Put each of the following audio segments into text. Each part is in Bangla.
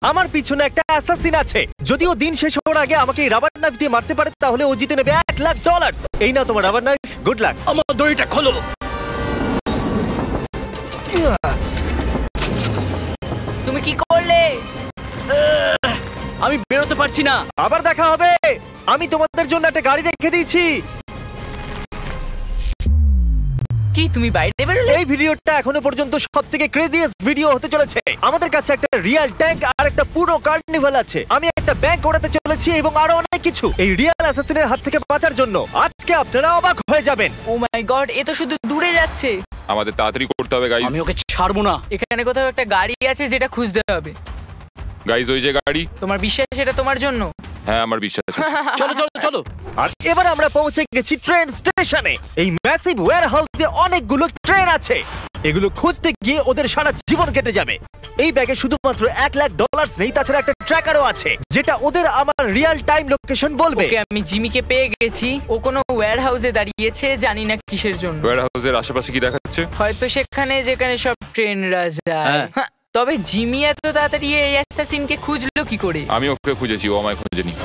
আমার পিছনে একটা অ্যাসাসিন আছে। যদিও দিন শেষ হওয়ার আগে আমাকে এই রাবার নাইফ দিয়ে মারতে পারে তাহলে ও জিতে নেবে $1,00,000। এই নাও তোমার রাবার নাইফ, গুড লাক। আমার দড়িটা খোলো। তুমি কি করলে? আমি বেরোতে পারছি না। আবার দেখা হবে। আমি তোমাদের জন্য একটা গাড়ি রেখে দিয়েছি। কি তুমি বাইরে বেরোলে? এই ভিডিওটা এখনো পর্যন্ত সবথেকে ক্রেজিয়েস্ট ভিডিও হতে চলেছে। আমাদের কাছে একটা রিয়েল ট্যাঙ্ক আর একটা পুরো কার্নিভাল আছে। আমি একটা ব্যাংক ওড়াতে চলেছি এবং আরো অনেক কিছু। এই রিয়েল অ্যাসাসিনের হাত থেকে বাঁচার জন্য আজকে আপনারা অবাক হয়ে যাবেন। ও মাই গড, এ তো শুধু দূরে যাচ্ছে। আমাদের তাড়াতাড়ি করতে হবে গাইজ। আমি ওকে ছাড়বো না। এখানে কোথাও একটা গাড়ি আছে যেটা খুঁজতে হবে। গাইজ ওই যে গাড়ি। তোমার বিশ্বাস এটা তোমার জন্য? হ্যাঁ আমার বিশ্বাস। চলো চলো চলো। আর এবার আমরা পৌঁছে গেছি ট্রেন স্টেশনে। এই ম্যাসিভ ওয়্যারহাউসে অনেকগুলো ট্রেন আছে। এগুলো খুঁজতে গিয়ে ওদের সারা জীবন কেটে যাবে। এই ব্যাগে শুধুমাত্র $1,00,000 নেই, তাছাড়া একটা ট্র্যাকারও আছে যেটা ওদের আমার রিয়েল টাইম লোকেশন বলবে। ওকে, আমি জিমিকে পেয়ে গেছি। ও কোনো ওয়্যারহাউসে দাঁড়িয়েছে, জানি না কিসের জন্য। ওয়্যারহাউসের আশেপাশে কি দেখাচ্ছে? হয়তো সেখানে যেখানে সব ট্রেনরা যায়। হ্যাঁ, তবে জিমি এত তাড়াতাড়ি এই অ্যাসাসিনকে খুঁজলো কি করে? আমি ওকে খুঁজেছি, ও আমায় খুঁজেনি।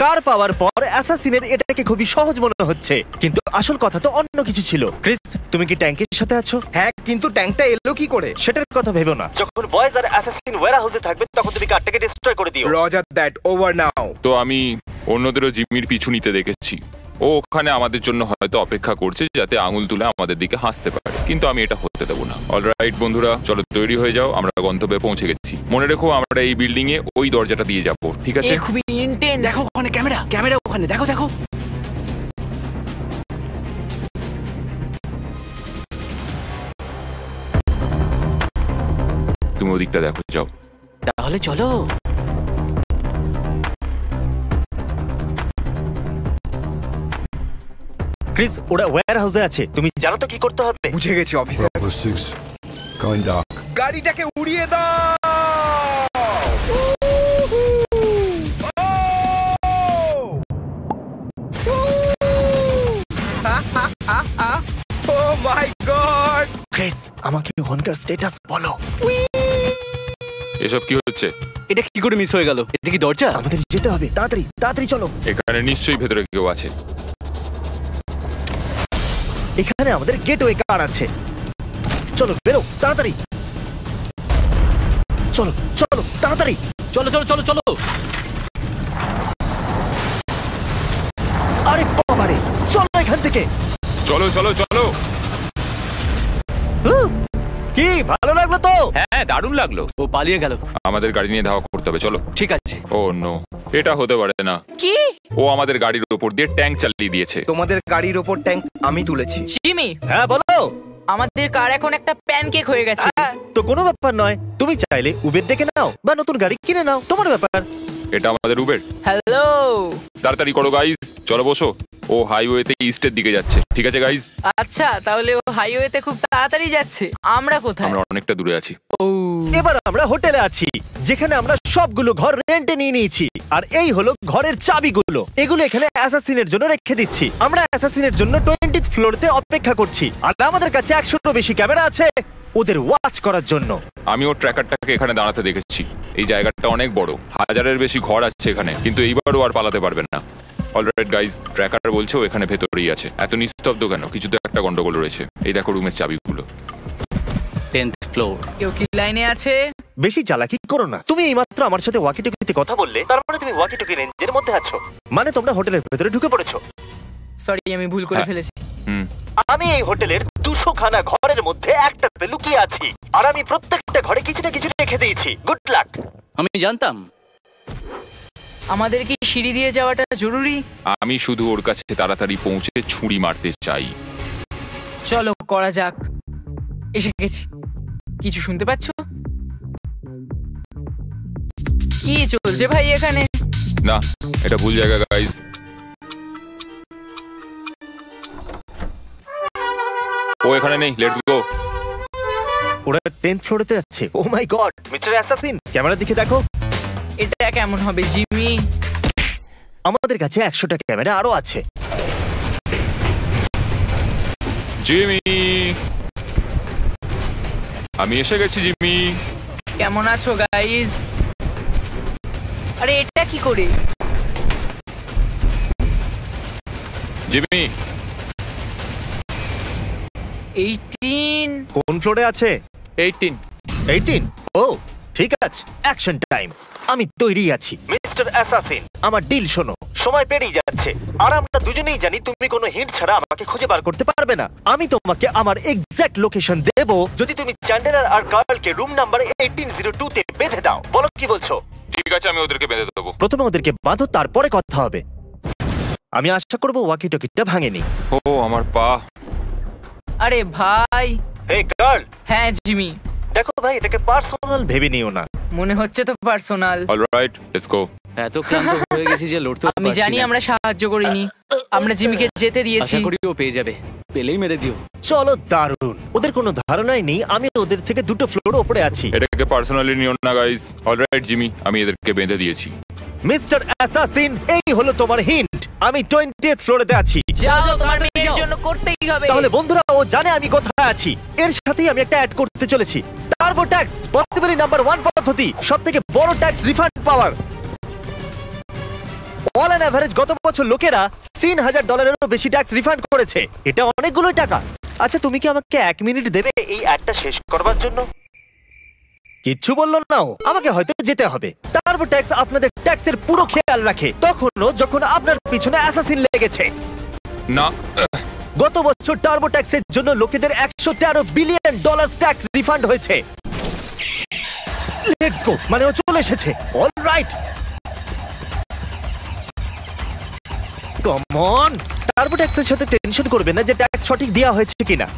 কার পাওয়ার পর অ্যাসাসিনের এটাকে খুবই সহজ মনে হচ্ছে, কিন্তু আসল কথা তো অন্য কিছু ছিল। ক্রিস, তুমি কি ট্যাঙ্কের সাথে আছো? হ্যাঁ, কিন্তু ট্যাঙ্কটা এলো কি করে? সেটার কথা ভেবো না। যখন বয়েজ আর অ্যাসাসিন ওয়্যারহাউসে থাকবে তখন তুমি কারটাকে ডিস্ট্রয় করে দিও। রজার দ্যাট, ওভার নাও। তো আমি অন্যদেরও জিমির পিছু নিতে দেখেছি। ও ওখানে আমাদের জন্য হয়তো অপেক্ষা করছে যাতে আঙুল তুলে আমাদের দিকে হাসতে পারে, কিন্তু আমি এটা হতে দেবো না। অলরাইট বন্ধুরা, চলো তৈরি হয়ে যাও, আমরা গন্তব্যে পৌঁছে গেছি। মনে রেখো আমরা এই বিল্ডিং এ ওই দরজাটা দিয়ে যাবো, ঠিক আছে? খুবই ইন্টেন্স। দেখো ওখানে ক্যামেরা, ক্যামেরা ওখানে দেখো দেখো। তুমি ওদিকটা দেখো, যাও। তাহলে চলো। ক্রিস, ওরা ওয়্যারহাউসে আছে। তুমি জানো তো কি করতে হবে? বুঝে গেছি অফিসার। Bravo 6, going dark. গাড়িটাকে উড়িয়ে দাও। ও মাই গড! ক্রিস, আমাকে ওখানকার স্ট্যাটাস বলো। এসব কি হচ্ছে? এটা কি করে মিস হয়ে গেল? এটা কি দরজা? আমাদের যেতে হবে, তাড়াতাড়ি তাড়াতাড়ি চলো। এখানে নিশ্চয়ই ভেতরে কেউ আছে। এখানে আমাদের গেটওয়ে কার আছে। চলো বেরো তাড়াতাড়ি। চলো চলো তাড়াতাড়ি। চলো চলো চলো চলো। আরে বাবারে, চলো এখান থেকে। চলো চলো চলো। কি ভালো লাগলো তো? হ্যাঁ দারুণ লাগলো। ও পালিয়ে গেল। আমাদের গাড়ি নিয়ে ধাওয়া করতে হবে, চলো। ঠিক আছে। ও নো, এটা হতে পারে না। কি? ও আমাদের গাড়ির উপর দিয়ে ট্যাঙ্ক চালিয়ে দিয়েছে। তোমাদের গাড়ির ওপর ট্যাঙ্ক আমি তুলেছি। জিমি, হ্যাঁ বলো। আমাদের কার এখন একটা প্যানকেক হয়ে গেছে। তো কোনো ব্যাপার নয়, তুমি চাইলে উবের ডেকে নাও বা নতুন গাড়ি কিনে নাও, তোমার ব্যাপার। এটা আমাদের উবের। হ্যালো, তাড়াতাড়ি করো গাইজ, চলো বসো। ও হাইওয়েতে ইস্টের দিকে যাচ্ছে, ঠিক আছে গাইজ? আচ্ছা তাহলে ও হাইওয়েতে খুব তাড়াতাড়ি যাচ্ছে। আমরা কোথায়? আমরা অনেকটা দূরে আছি। ও, এবার আমরা হোটেলে আছি, যেখানে আমরা সবগুলো ঘর রেন্টে নিয়ে নিয়েছি। আর এই হলো ঘরের চাবিগুলো। এগুলো এখানে অ্যাসাসিনের জন্য রেখে দিচ্ছি। আমরা অ্যাসাসিনের জন্য 20th ফ্লোরেতে অপেক্ষা করছি। আর আমাদের কাছে 100রও বেশি ক্যামেরা আছে ওদের ওয়াচ করার জন্য। আমি ওর ট্র্যাকারটাকে এখানে দাঁড়াতে দেখেছি। এই জায়গাটা অনেক বড়, 1000-এর বেশি ঘর আছে এখানে, কিন্তু এইবারও আর পালাতে পারবেন না। অলরাইট গাইজ, ট্র্যাকার বলছে ও এখানে ভেতরেই আছে। এত নিস্তব্ধ কেন? কিছু তো একটা গন্ডগোল রয়েছে। এই দেখো রুমের চাবিগুলো। 10th floor. কেউ কি লাইনে আছে? বেশি চালাকি করো না। তুমি এইমাত্র আমার সাথে ওয়াকিটকিতে কথা বললে, তার মানে তুমি ওয়াকিটকি রেঞ্জের মধ্যে আছো। মানে তোমরা হোটেলের ভেতরে ঢুকে পড়েছো। সরি, আমি ভুল করে ফেলেছি। আমি এই হোটেলের 200 খানা ঘরের মধ্যে একটাতে লুকিয়ে আছি। আর আমি প্রত্যেকটা ঘরে কিছু না কিছু রেখে দিয়েছি। Good luck. আমি জানতাম। আমাদের কি সিঁড়ি দিয়ে যাওয়াটা জরুরি? আমি শুধু ওর কাছে তাড়াতাড়ি পৌঁছে ছুরি মারতে চাই। চলো করা যাক। এসে গেছি। কিছু শুনতে পাচ্ছ? কি চলছে ভাই এখানে? না, এটা ভুল জায়গা গাইজ। ও এখানে নেই, লেটস গো। ওরা 10th ফ্লোরেতে যাচ্ছে। ও মাই গড, মিস্টার অ্যাসাসিন, ক্যামেরার দিকে দেখো। এটা কেমন হবে জিমি? আমাদের কাছে 100টা ক্যামেরা আরো আছে। জিমি, আমি এসে গেছি। জিমি, কেমন আছো গাইজ? আরে এটা কি করে? জিমি 18। কোন ফ্লোরে আছে? 18। 18? ও ঠিক আছে, অ্যাকশন টাইম। আমি তৈরি আছি। মিস্টার অ্যাসাসিন, আমার ডিল শোনো। সময় পেরিয়ে যাচ্ছে আর আমরা দুজনেই জানি তুমি কোনো হিন্ট ছাড়া আমাকে খুঁজে বার করতে পারবে না। আমি তোমাকে আমার এক্সাক্ট লোকেশন দেব যদি তুমি চ্যান্ডেলার আর কার্লকে রুম নাম্বার 1802 তে বেঁধে দাও। বলো কি বলছো? ঠিক আছে, আমি ওদেরকে বেঁধে দেবো। প্রথমে ওদেরকে বাঁধো, তারপরে কথা হবে। আমি আশা করবো ওয়াকি টকিটা ভাঙেনি। ও আমার পা। আরে ভাই। হে কার্ল। হ্যাঁ জিমি। দেখো ভাই, এটাকে পার্সোনাল ভেবে নিও না। মনে হচ্ছে তো পার্সোনাল। Alright, let's go. এত ক্লান্ত হয়ে গেছি যে লড়তে আমি জানি আমরা সাহায্য করিনি, আমরা জিমিকে যেতে দিয়েছি। আশা করি ও পেয়ে যাবে, পেলেই মেরে দিও। চলো, দারুণ। ওদের কোনো ধারণাই নেই আমি ওদের থেকে 2টো ফ্লোর উপরে আছি। এটাকে পার্সোনালি নিও না গাইস। অলরাইট জিমি, আমি এদেরকে বেঁধে দিয়েছি। মিস্টার অ্যাসাসিন, এই হলো তোমার হিন্ট। আমি 20th ফ্লোরেতে আছি। যাও, তোমার মেয়ের জন্য করতেই হবে। তাহলে বন্ধুরা, ও জানে আমি কোথায় আছি। এর সাথেই আমি একটা অ্যাড করতে চলেছি। টার্বো ট্যাক্স, পসিবলি নাম্বার 1 পদ্ধতি, সবথেকে বড় tax refund power. All an average গত বছর লোকেরা $3000 বেশি ট্যাক্স রিফান্ড করেছে। এটা অনেকগুলো টাকা। আচ্ছা, তুমি কি আমাকে 1 মিনিট দেবে এই অ্যাডটা শেষ করবার জন্য? কিচ্ছু বললো না ও। আমাকে হয়তো যেতে হবে। টার্বো ট্যাক্স আপনাদের ট্যাক্সের পুরো খেয়াল রাখে, তখনও যখন আপনার পিছনে অ্যাসাসিন লেগেছে। না, গত বছর টার্বো ট্যাক্সের জন্য লোকেদের $113 বিলিয়ন ট্যাক্স রিফান্ড হয়েছে। লেটস গো, মানে ও চলে এসেছে। Alright, come on. টার্বো ট্যাক্সের সাথে টেনশন করবে না যে ট্যাক্স সঠিক দেওয়া হয়েছে কিনা।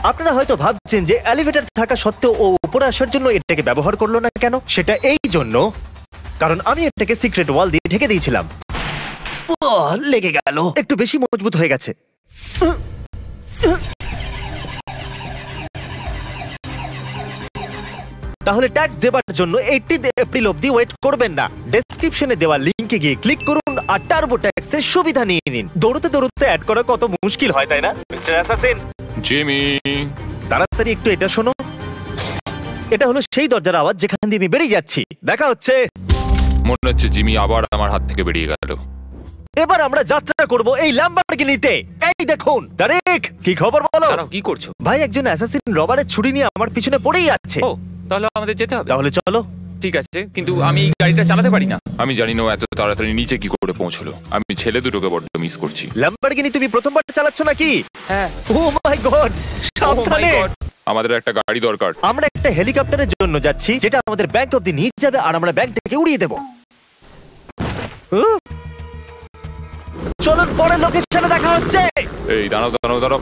আপনারা হয়তো ভাবছেন যে এলিভেটর থাকা সত্ত্বেও ও উপরে আসার জন্য এটাকে ব্যবহার করলো না কেন। সেটা এই জন্য কারণ আমি এটাকে সিক্রেট ওয়াল দিয়ে ঢেকে দিয়েছিলাম। লেগে গেল, একটু বেশি মজবুত হয়ে গেছে। তাহলে ট্যাক্স দেবার জন্য 18 এপ্রিল অবধি ওয়েট করবেন না। ডেসক্রিপশনে দেওয়া লিংকে গিয়ে ক্লিক করুন আর টার্বো ট্যাক্সের সুবিধা নিয়ে নিন। দৌড়তে দৌড়তে অ্যাড করা কত মুশকিল হয়, তাই না মিস্টার অ্যাসাসিন? জিমি তাড়াতাড়ি একটু এটা শোনো। এটা হলো সেই দরজার আওয়াজ যেখান দিয়ে আমি বেরিয়ে যাচ্ছি। দেখা হচ্ছে। মনে হচ্ছে জিমি আবার আমার হাত থেকে বেরিয়ে গেল। এবার আমরা যাত্রা করব এই ল্যাম্বরগিনিতে। এই দেখুন তারিক, কি খবর বলো? দাঁড়াও, কি করছো? ভাই, একজন অ্যাসাসিন রবারের ছুরি নিয়ে আমার পিছনে পড়েই আছে। ও, তাহলে আমাদের যেতে হবে। তাহলে চলো। ঠিক আছে, কিন্তু আমি এই গাড়িটা চালাতে পারি না। আমি জানি না ও এত তাড়াতাড়ি নিচে কি করে পৌঁছলো। আমি ছেলে দুটোকে বড্ড মিস করছি। ল্যাম্বরগিনি তুমি প্রথমবার চালাচ্ছ নাকি? হ্যাঁ। ও মাই গড, সাবধানে। Oh my God! আমাদের একটা গাড়ি দরকার। আমরা একটা হেলিকপ্টারের জন্য যাচ্ছি যেটা আমাদের ব্যাংক অব্দি নিয়ে যাবে আর আমরা ব্যাংকটাকে উড়িয়ে দেব। চলুন, পরের লোকেশনে দেখা হচ্ছে। এই দাঁড়াও দাঁড়াও দাঁড়াও,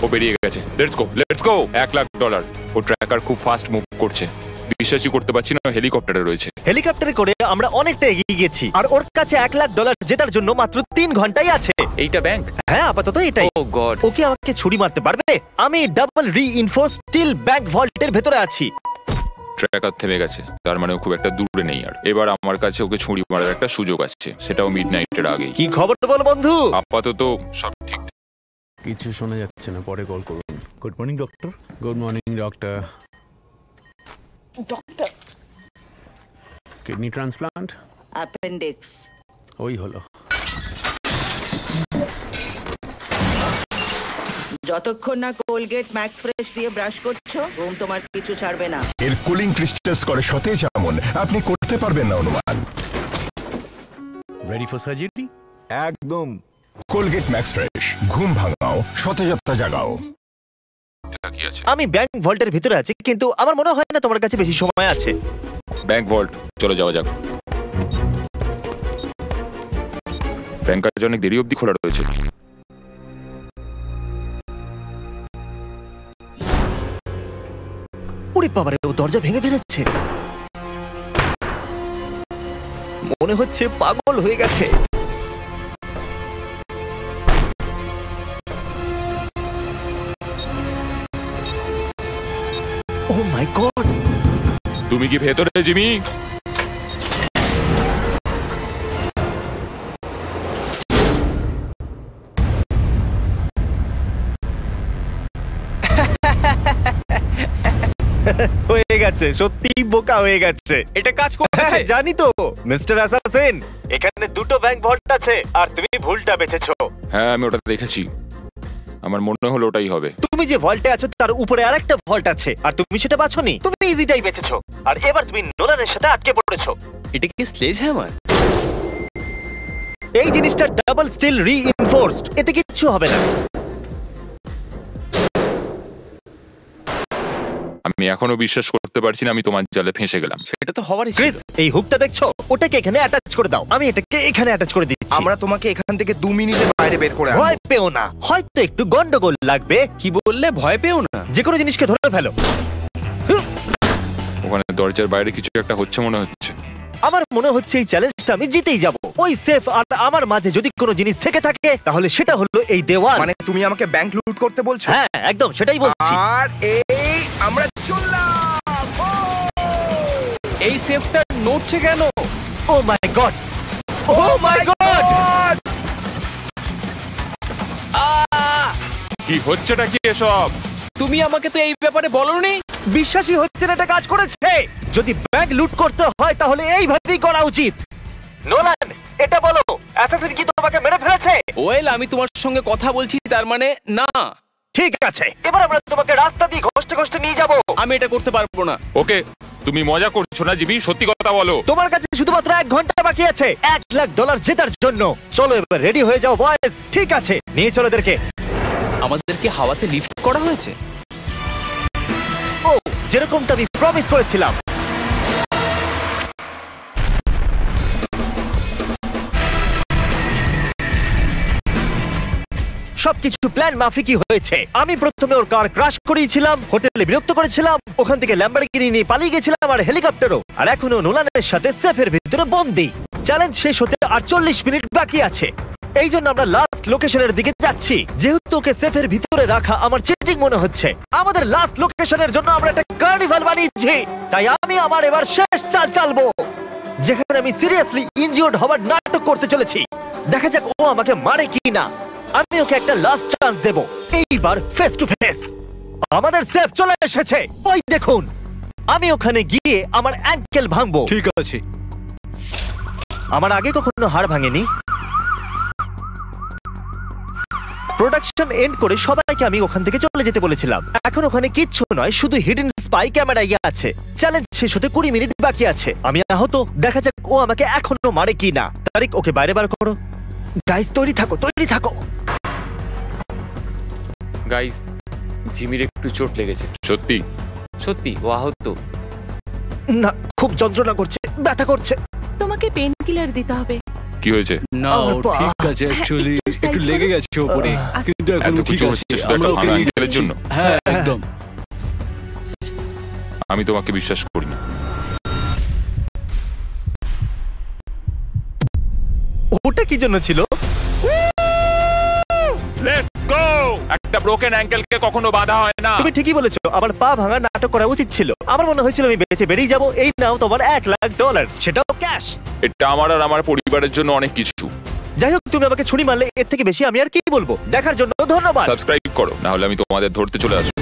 ও বেরিয়ে গেছে। Let's go, let's go. $1,00,000। ও ট্র্যাকার খুব ফাস্ট মুভ করছে। বিশ্বাসই করতে পারছি না হেলিকপ্টারে রয়েছে। হেলিকপ্টারে করে আমরা অনেকটা এগিয়ে গেছি আর ওর কাছে $1,00,000 জেতার জন্য মাত্র 3 ঘন্টাই আছে। এইটা ব্যাংক? হ্যাঁ, আপাতত এটাই। ও গড। ও কি আমাকে ছুরি মারতে পারবে? আমি ডাবল রিইনফোর্স স্টিল ব্যাংক ভল্টের ভেতরে আছি। ট্র্যাকার থেমে গেছে, তার মানে ও খুব একটা দূরে নেই আর। এবার আমার কাছে ওকে ছুরি মারার একটা সুযোগ আসছে, সেটাও মিডনাইটের আগেই। কি খবর বল বন্ধু? আপাতত সব ঠিক। কিছু শোনা যাচ্ছে না, পরে কল করুন। Good morning doctor. Good morning doctor. Doctor, kidney transplant? Appendix. ওই হলো। যতক্ষণ না কোলগেট ম্যাক্স ফ্রেশ দিয়ে ব্রাশ করছো, ঘুম তোমার কিছু ছাড়বে না। এর কুলিং ক্রিস্টালস করে সতেজ এমন আপনি করতে পারবেন না অনুমান। Ready for surgery? একদম। কোলগেট ম্যাক্স ফ্রেশ, ঘুম ভাঙাও, সতেজতা জাগাও। কি আছে? আমি ব্যাংক ভল্টের ভিতরে আছি, কিন্তু আমার মনে হয় না তোমার কাছে বেশি সময় আছে। ব্যাংক ভল্ট, চলো যাওয়া যাক। ব্যাংক আজ অনেক দেরি অবধি খোলা রয়েছে। ওরে বাবারে, ও দরজা ভেঙে ফেলেছে। মনে হচ্ছে পাগল হয়ে গেছে। ও মাই গড। তুমি কি ভেতরে জিমি? হয়ে গেছে, সত্যি বোকা হয়ে গেছে। এটা কাজ করছে। জানি তো মিস্টার অ্যাসাসিন, এখানে দুটো ব্যাংক ভল্ট আছে আর তুমি ভুলটা বেঁচেছো। হ্যাঁ আমি ওটা দেখেছি, আমার মনে হলো ওটাই হবে। তুমি যে ভল্টে আছো তার উপরে আরেকটা ভল্ট আছে আর তুমি সেটা বাছোনি, তুমি ইজিটাই বেঁচেছো। আর এবার তুমি নোলানের সাথে আটকে পড়েছো। এটা কি স্লেজ হ্যামার? এই জিনিসটা ডাবল স্টিল রিইনফোর্সড, এতে কিচ্ছু হবে না। আমি এখনো বিশ্বাস করতে পারছি না আমি তোমার জালে ফেঁসে গেলাম। এটা তো হওয়ারই ছিল। ক্রিস, এই হুকটা দেখছো? ওটাকে এখানে অ্যাটাচ করে দাও, আমি এটাকে এখানে অ্যাটাচ করে দিচ্ছি। আমরা তোমাকে এখান থেকে 2 মিনিটের বাইরে বের করে আনবো। ভয় পেও না, হয়তো একটু গন্ডগোল লাগবে। কি বললে? ভয় পেও না? যে কোনো জিনিসকে ধরে ফেলো। ওখানে দরজার বাইরে কিছু একটা হচ্ছে মনে হচ্ছে। আমার মনে হচ্ছে এই চ্যালেঞ্জটা আমি জিতেই যাব। ওই সেফ আর আমার মাঝে যদি কোনো জিনিস থেকে থাকে তাহলে সেটা হলো এই দেওয়াল। মানে তুমি আমাকে ব্যাংক লুট করতে বলছো? হ্যাঁ একদম সেটাই বলছি। আর এই আমরা চললাম। এই সেফটা নড়ছে কেন? ও মাই গড, ও মাই গড! কি হচ্ছেটা কি এসব? তুমি আমাকে তো এই ব্যাপারে বলোনি। বিশ্বাসই হচ্ছে না এটা কাজ করেছে। যদি ব্যাংক লুট করতে হয় তাহলে এইভাবেই করা উচিত। নোলান, এটা বলো, অ্যাসাসিন কি তোমাকে মেরে ফেলেছে? ওয়েল, আমি তোমার সঙ্গে কথা বলছি, তার মানে না। ঠিক আছে, এবার আমরা তোমাকে রাস্তা দিয়ে ঘষতে ঘষতে নিয়ে যাব। আমি এটা করতে পারবো না। ওকে, তুমি মজা করছো না জিমি, সত্যি কথা বলো। তোমার কাছে শুধুমাত্র 1 ঘন্টা বাকি আছে $1,00,000 জেতার জন্য। চলো এবার রেডি হয়ে যাও বয়েজ। ঠিক আছে, নিয়ে চলো এদেরকে। আমাদেরকে হাওয়াতে লিফট করা হয়েছে। ও, যেরকমটা আমি প্রমিস করেছিলাম। সবকিছু প্ল্যান মাফিকই হয়েছে। আমি প্রথমে ওর কার ক্রাশ করিয়েছিলাম, হোটেলে বিরক্ত করেছিলাম, ওখান থেকে ল্যাম্বরগিনি নিয়ে পালিয়ে গেছিলাম আর হেলিকপ্টারও। আর এখনো নোলানের সাথে সেফের ভিতরে বন্দি। চ্যালেঞ্জ শেষ হতে আর 40 মিনিট বাকি আছে। এই জন্য আমরা লাস্ট লোকেশনের দিকে যাচ্ছি। যেহেতু ওকে সেফের ভিতরে রাখা আমার চিটিং মনে হচ্ছে, আমাদের লাস্ট লোকেশনের জন্য আমরা একটা কার্নিভাল বানিয়েছি। তাই আমি আমার এবার শেষ চাল চালবো, যেখানে আমি সিরিয়াসলি ইনজিওর্ড হওয়ার নাটক করতে চলেছি। দেখা যাক ও আমাকে মারে কি না। আমি ওকে একটা লাস্ট চান্স দেব, এইবার ফেস টু ফেস। আমাদের সেফ চলে এসেছে, ওই দেখুন। আমি ওখানে গিয়ে আমার অ্যাঙ্কেল ভাঙবো। ঠিক আছে। আমার আগে কখনো হাড় ভাঙেনি। প্রোডাকশন এন্ড করে সবাইকে আমি ওখান থেকে চলে যেতে বলেছিলাম। এখন ওখানে কিচ্ছু নয়, শুধু হিডেন স্পাই ক্যামেরা আছে। চ্যালেঞ্জ শেষ হতে 20 মিনিট বাকি আছে। আমি আহত, দেখা যাক ও আমাকে এখনো মারে কি না। তারিক, ওকে বাইরে বার করো। গাইস, তৈরি থাকো, তৈরি থাকো। গাইস, জিমির একটু চোট লেগেছে। সত্যি? সত্যি, ও আহত। না, খুব যন্ত্রণা করছে, ব্যথা করছে। তোমাকে পেন কিলার দিতে হবে। কি হয়েছে? না, ও ঠিক আছে, অ্যাকচুয়ালি একটু লেগে গেছে ওপরে, কিন্তু এখন এত ঠিক কিছু আছে। হচ্ছে শুধু একটা ভাঙা আঙ্কেলের জন্য? হ্যাঁ, একদম। আমি তোমাকে বিশ্বাস করি না। ওটা কি জন্য ছিল? Let's go! একটা ব্রোকেন অ্যাঙ্কেলকে কখনো বাধা হয় না। তুমি ঠিকই বলেছো, আমার পা ভাঙা নাটক করা উচিত ছিল। আমার মনে হয়েছিল আমি বেঁচে বেরিয়ে যাবো। এই নাও তোমার $1,00,000, সেটাও ক্যাশ। এটা আমার আর আমার পরিবারের জন্য অনেক কিছু। যাই হোক, তুমি আমাকে ছুরি মারলে, এর থেকে বেশি আমি আর কি বলবো। দেখার জন্য ধন্যবাদ। সাবস্ক্রাইব করো, না হলে আমি তোমাদের ধরতে চলে আসবো।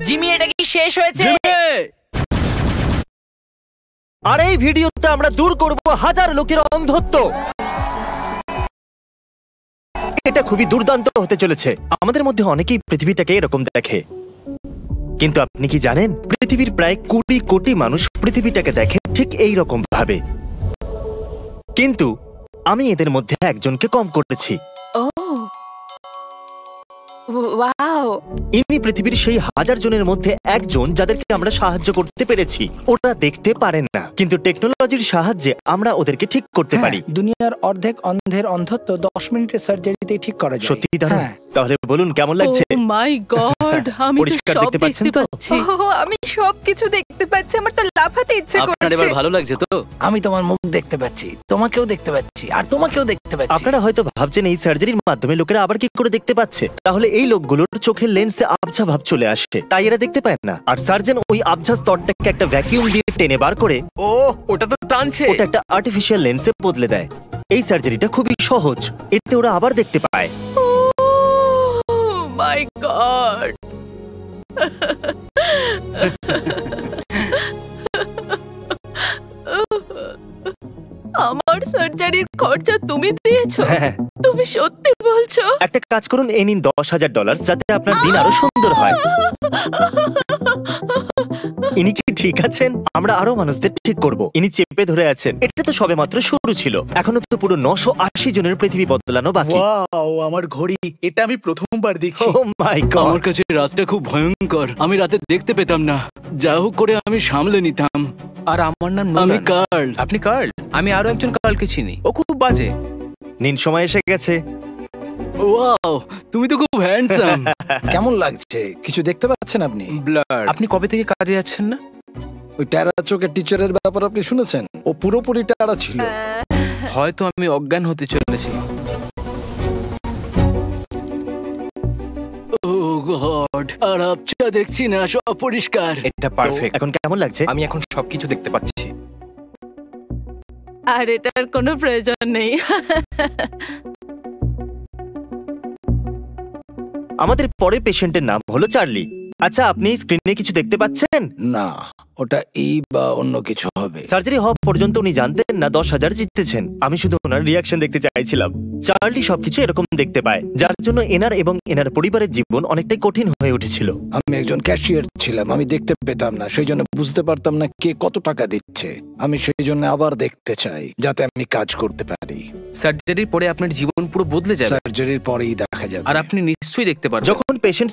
জিমি, এটা কি শেষ হয়েছে? আর এই ভিডিওতে আমরা দূর করব 1000 লোকের অন্ধত্ব। এটা খুবই দুর্দান্ত হতে চলেছে। আমাদের মধ্যে অনেকেই পৃথিবীটাকে এরকম দেখে, কিন্তু আপনি কি জানেন পৃথিবীর প্রায় 20 কোটি মানুষ পৃথিবীটাকে দেখে ঠিক এই রকম ভাবে। কিন্তু আমি এদের মধ্যে একজনকে কম করেছি। ও ওয়াও! ইনি পৃথিবীর সেই 1000 জনের মধ্যে একজন যাদেরকে আমরা সাহায্য করতে পেরেছি। ওরা দেখতে পারেন না, কিন্তু টেকনোলজির সাহায্যে আমরা ওদেরকে ঠিক করতে পারি। দুনিয়ার অর্ধেক অন্ধের অন্ধত্ব 10 মিনিটের সার্জারিতে ঠিক করা যায়। সত্যি দারুণ। তাহলে বলুন কেমন লাগছে? ও মাই গড, আমি তো পরিষ্কার সব দেখতে পাচ্ছেন তো? আমি সবকিছু দেখতে পাচ্ছি। আমার তো লাফাতে ইচ্ছে করছে। আপনার এবার ভালো লাগছে তো? আমি তোমার মুখ দেখতে পাচ্ছি, তোমাকেও দেখতে পাচ্ছি, আর তোমাকেও দেখতে পাচ্ছি। আপনারা হয়তো ভাবছেন এই সার্জারির মাধ্যমে লোকেরা আবার কি করে দেখতে পাচ্ছে। তাহলে এই লোকগুলোর চোখের লেন্সে আবছা ভাব চলে আসে, তাই এরা দেখতে পায় না। আর সার্জন ওই আবছা স্তরটাকে একটা ভ্যাকিউম দিয়ে টেনে বার করে ও, ওটা তো টানছে। ওটা একটা আর্টিফিশিয়াল লেন্সে বদলে দেয়। এই সার্জারিটা খুবই সহজ, এতে ওরা আবার দেখতে পায়। মাই গড! আমার সার্জারির খরচা তুমি দিয়েছো? হ্যাঁ। তুমি সত্যি বলছো? একটা কাজ করুন, এই নিন $10,000, যাতে আপনার দিন আরো সুন্দর হয়। ইনি কি ঠিক আছেন? আমরা আরো মানুষদের ঠিক করব। ইনি চেপে ধরে আছেন। এটা তো সবেমাত্র শুরু ছিল, এখনো তো পুরো 980 জনের পৃথিবী বদলানো বাকি। ওয়াও, আমার ঘড়ি, এটা আমি প্রথমবার দেখছি। ও মাই গড! আমার কাছে রাতটা খুব ভয়ঙ্কর। আমি রাতে দেখতে পেতাম না, যা হোক করে আমি সামলে নিতাম। আর আমার নাম আমি নোলান। কার্ল। আপনি কার্ল? আমি আরো একজন কার্লকে চিনি, ও খুব বাজে। নিন, সময় এসে গেছে। ওয়াও, তুমি তো খুব হ্যান্ডসাম। কেমন লাগছে? কিছু দেখতে পাচ্ছেন আপনি? ব্লার। আপনি কবে থেকে কাজে যাচ্ছেন না? ওই টেরা চোখের টিচারের ব্যাপার আপনি শুনেছেন? ও পুরোপুরি টেরা ছিল। হয়তো আমি অজ্ঞান হতে চলেছি। ও গড, আর আপচা দেখছি না, সব পরিষ্কার। এটা পারফেক্ট। এখন কেমন লাগছে? আমি এখন সবকিছু দেখতে পাচ্ছি। আর এটার কোনো প্রয়োজন নেই। আমাদের পরের পেশেন্টের নাম হলো চার্লি। আচ্ছা, আপনি স্ক্রিনে কিছু দেখতে পাচ্ছেন? না, ওটা এই বা অন্য কিছু হবে। সার্জারি হওয়া পর্যন্ত উনি জানতেন না 10,000 জিততেছেন। আমি শুধু ওনার রিয়াকশন দেখতে চাইছিলাম। চার্লি সবকিছু এরকম দেখতে পায়, যার জন্য এনার এবং এনার পরিবারের জীবন অনেকটাই কঠিন হয়ে উঠেছিল। আমি একজন ক্যাশিয়ার ছিলাম, আমি দেখতে পেতাম না, সেই জন্য বুঝতে পারতাম না কে কত টাকা দিচ্ছে। আমি সেই জন্য আবার দেখতে চাই, যাতে আমি কাজ করতে পারি। সার্জারির পরে আপনার জীবন পুরো বদলে যাবে। সার্জারির পরেই দেখা যাবে। আর আপনি নিশ্চয়ই দেখতে পারবেন। যখন পেশেন্ট